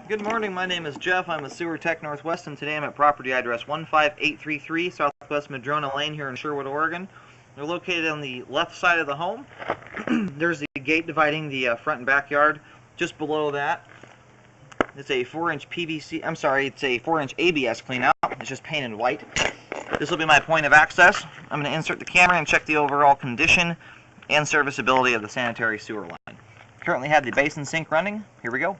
Good morning, my name is Jeff. I'm a sewer tech Northwest, and today I'm at property address 15833 Southwest Madrona Lane here in Sherwood, Oregon. We're located on the left side of the home. There's the gate dividing the front and backyard. Just below that, it's a 4-inch PVC, I'm sorry, it's a 4-inch ABS cleanout. It's just painted white. This will be my point of access. I'm going to insert the camera and check the overall condition and serviceability of the sanitary sewer line. Currently have the basin sink running. Here we go.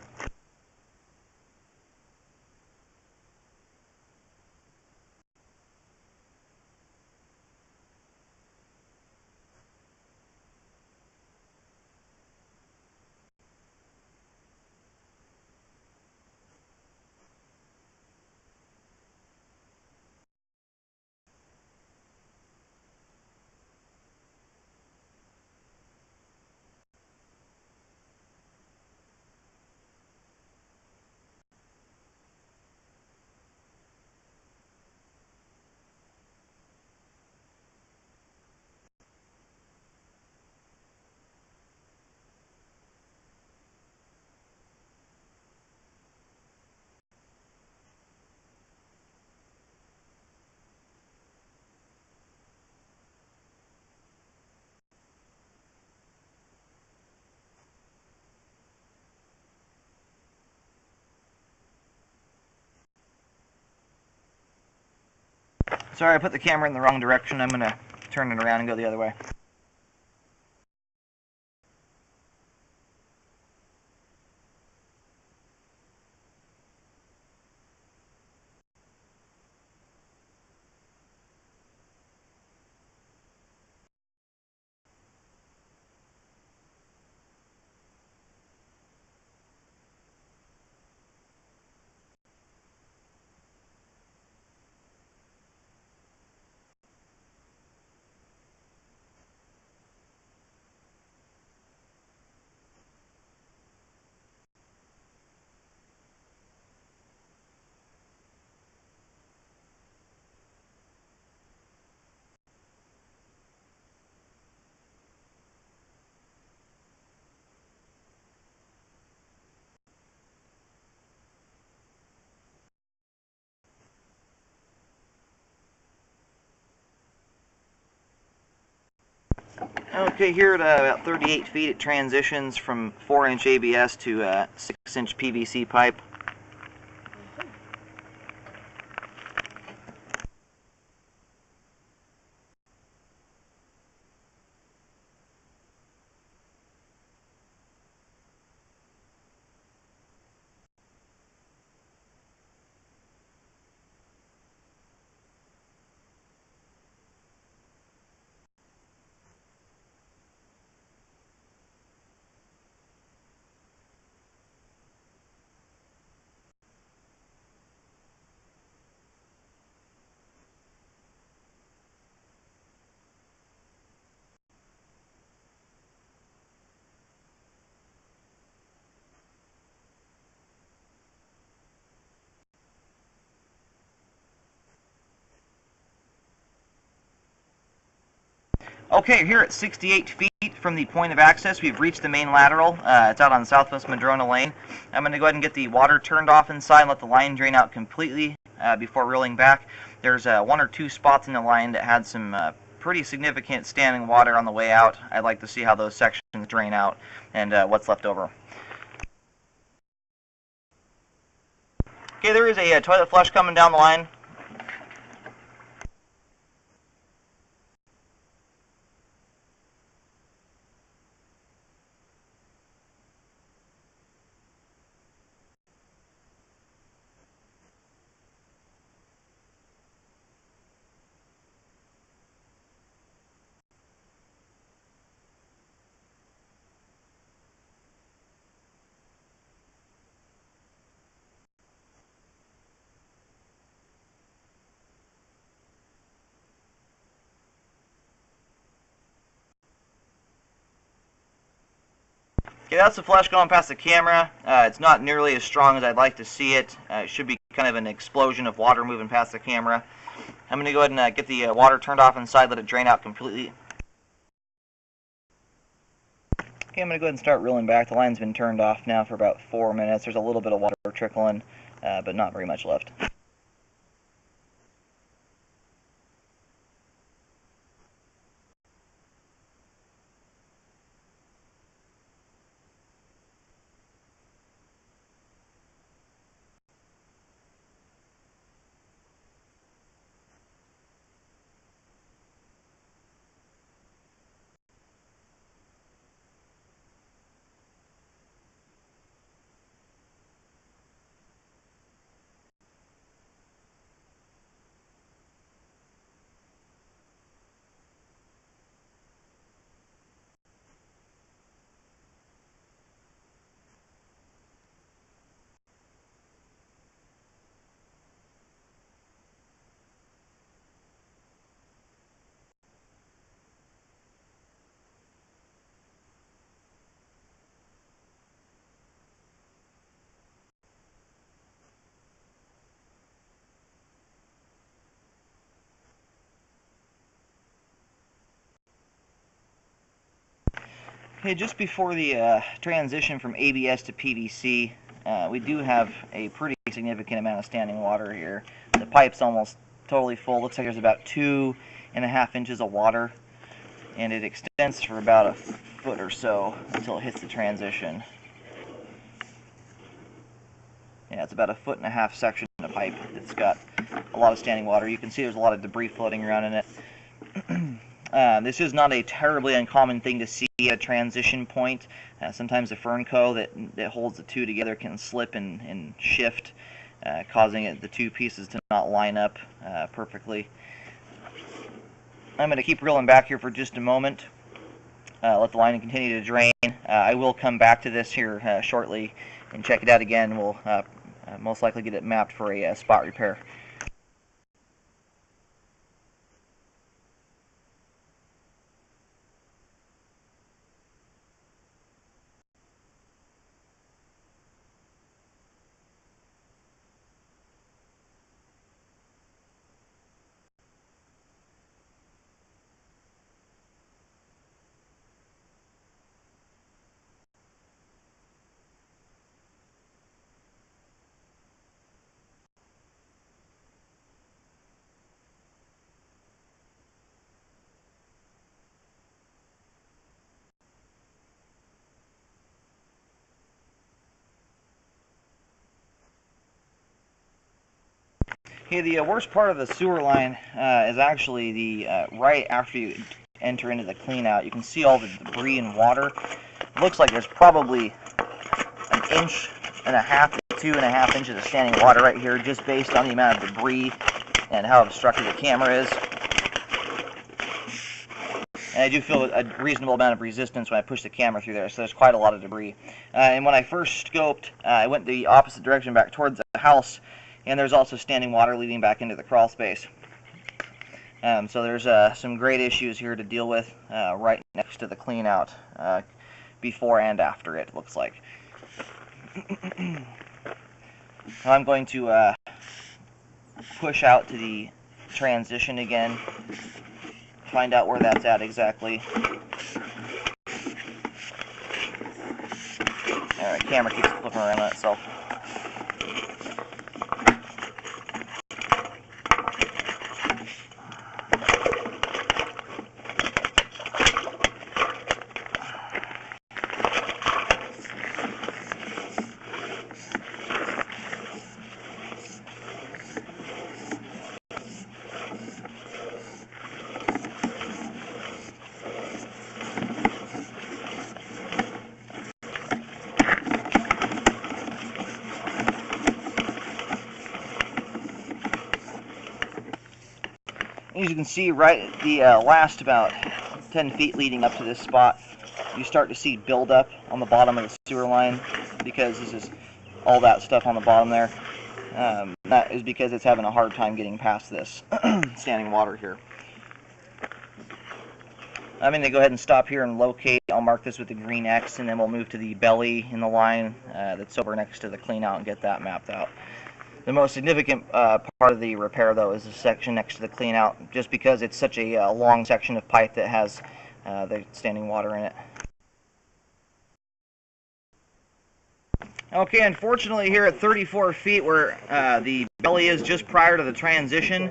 Sorry, I put the camera in the wrong direction. I'm going to turn it around and go the other way. Okay, here at about 38 feet, it transitions from 4-inch ABS to 6-inch PVC pipe. Okay, here at 68 feet from the point of access, we've reached the main lateral. It's out on Southwest Madrona Lane. I'm going to go ahead and get the water turned off inside and let the line drain out completely before reeling back. There's 1 or 2 spots in the line that had some pretty significant standing water on the way out. I'd like to see how those sections drain out and what's left over. Okay, there is a toilet flush coming down the line. Okay, that's the flush going past the camera. It's not nearly as strong as I'd like to see it. It should be kind of an explosion of water moving past the camera. I'm going to go ahead and get the water turned off inside, let it drain out completely. Okay, I'm going to go ahead and start reeling back. The line's been turned off now for about 4 minutes. There's a little bit of water trickling, but not very much left. Okay, just before the transition from ABS to PVC, we do have a pretty significant amount of standing water here. The pipe's almost totally full. Looks like there's about 2.5 inches of water, and it extends for about a foot or so until it hits the transition. Yeah, it's about a 1.5 foot section of pipe that's got a lot of standing water. You can see there's a lot of debris floating around in it. This is not a terribly uncommon thing to see at a transition point. Sometimes the fern coe that holds the two together can slip and shift, causing the two pieces to not line up perfectly. I'm going to keep reeling back here for just a moment. Let the line continue to drain. I will come back to this here shortly and check it out again. We'll most likely get it mapped for a spot repair. Okay, the worst part of the sewer line is actually the right after you enter into the clean out. You can see all the debris and water. It looks like there's probably 1.5 to 2.5 inches of standing water right here, just based on the amount of debris and how obstructed the camera is. And I do feel a reasonable amount of resistance when I push the camera through there, so there's quite a lot of debris. And when I first scoped, I went the opposite direction back towards the house, and there's also standing water leading back into the crawl space. So there's some great issues here to deal with right next to the clean out, before and after it looks like. I'm going to push out to the transition again, find out where that's at exactly. Alright, camera keeps flipping around on itself. As you can see, right at the last about 10 feet leading up to this spot, you start to see buildup on the bottom of the sewer line, because this is all that stuff on the bottom there. That is because it's having a hard time getting past this standing water here. I'm going to go ahead and stop here and locate. I'll mark this with the green X, and then we'll move to the belly in the line that's over next to the clean out and get that mapped out. The most significant part of the repair, though, is the section next to the clean out, just because it's such a long section of pipe that has the standing water in it. Okay, unfortunately here at 34 feet where the belly is just prior to the transition,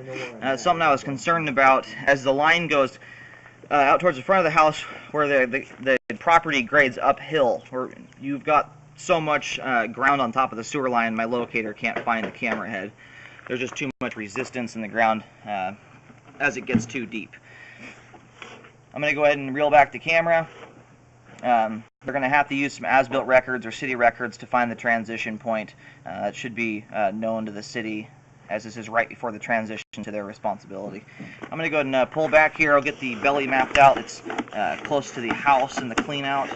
something I was concerned about as the line goes out towards the front of the house where the property grades uphill, where you've got so much ground on top of the sewer line my locator can't find the camera head. There's just too much resistance in the ground as it gets too deep. I'm going to go ahead and reel back the camera. They're going to have to use some as-built records or city records to find the transition point. It should be known to the city, as this is right before the transition to their responsibility. I'm going to go ahead and pull back here. I'll get the belly mapped out. It's close to the house and the clean out.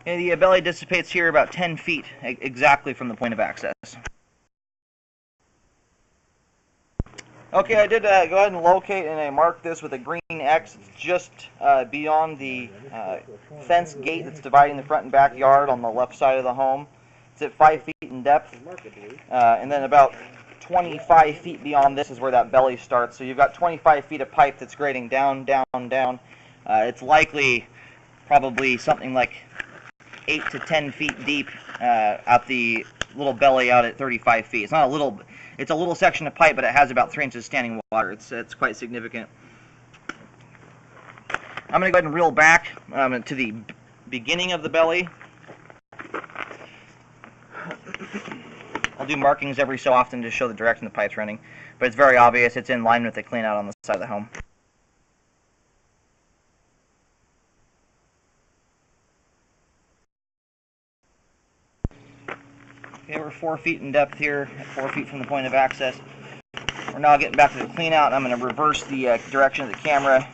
And the belly dissipates here about 10 feet exactly from the point of access. Okay, I did go ahead and locate and I marked this with a green X. It's just beyond the fence gate that's dividing the front and backyard on the left side of the home. It's at 5 feet in depth, and then about 25 feet beyond this is where that belly starts. So you've got 25 feet of pipe that's grading down, down, down. It's likely probably something like 8 to 10 feet deep at the little belly out at 35 feet. It's not a little, it's a little section of pipe, but it has about 3 inches standing water. It's quite significant. I'm going to go ahead and reel back to the beginning of the belly. I'll do markings every so often to show the direction the pipe's running, but it's very obvious it's in line with the clean out on the side of the home. Okay, we're 4 feet in depth here, 4 feet from the point of access. We're now getting back to the clean out. I'm going to reverse the direction of the camera.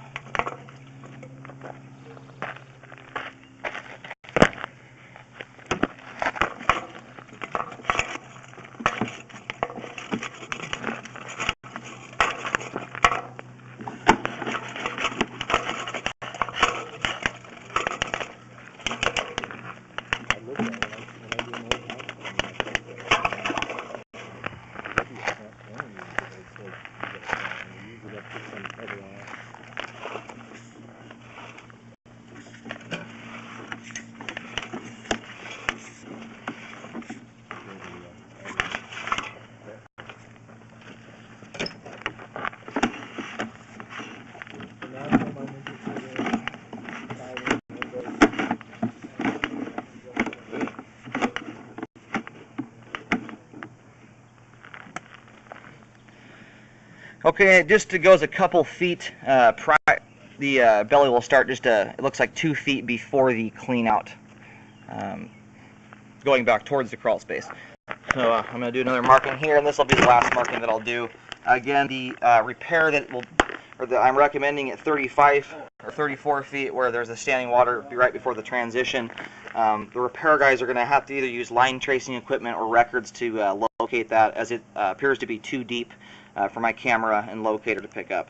Okay, it just goes a couple feet the belly will start just it looks like 2 feet before the clean out, going back towards the crawl space. So I'm going to do another marking here, and this will be the last marking that I'll do. Again, the repair that I'm recommending at 35 or 34 feet where there's the standing water right before the transition. The repair guys are going to have to either use line tracing equipment or records to locate that, as it appears to be too deep for my camera and locator to pick up.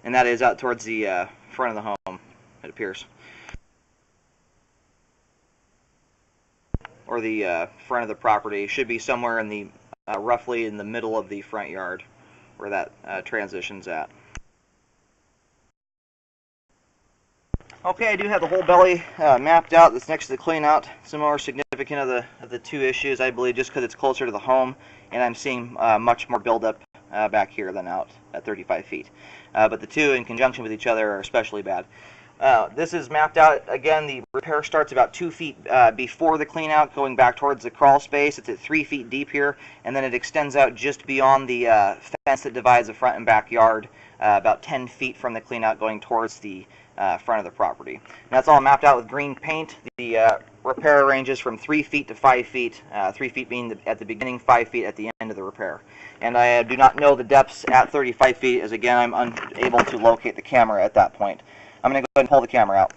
And that is out towards the front of the home, it appears. Or the front of the property. Should be somewhere in the roughly in the middle of the front yard where that transition's at. Okay, I do have the whole belly mapped out. That's next to the clean out. Some more significant of the two issues, I believe, just because it's closer to the home, and I'm seeing much more buildup back here than out at 35 feet. But the two in conjunction with each other are especially bad. This is mapped out. Again, the repair starts about 2 feet before the clean out, going back towards the crawl space. It's at 3 feet deep here, and then it extends out just beyond the fence that divides the front and backyard, about 10 feet from the clean out, going towards the front of the property. And that's all mapped out with green paint. The repair ranges from 3 feet to 5 feet, 3 feet being at the beginning, 5 feet at the end of the repair. And I do not know the depths at 35 feet, as again I'm unable to locate the camera at that point. I'm going to go ahead and pull the camera out.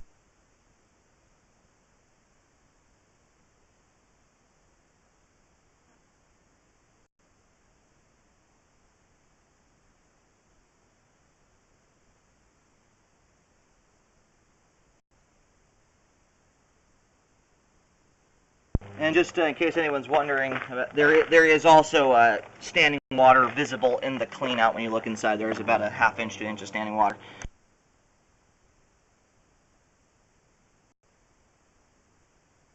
And just in case anyone's wondering, there is also standing water visible in the clean out when you look inside. There is about a ½ inch to an inch of standing water.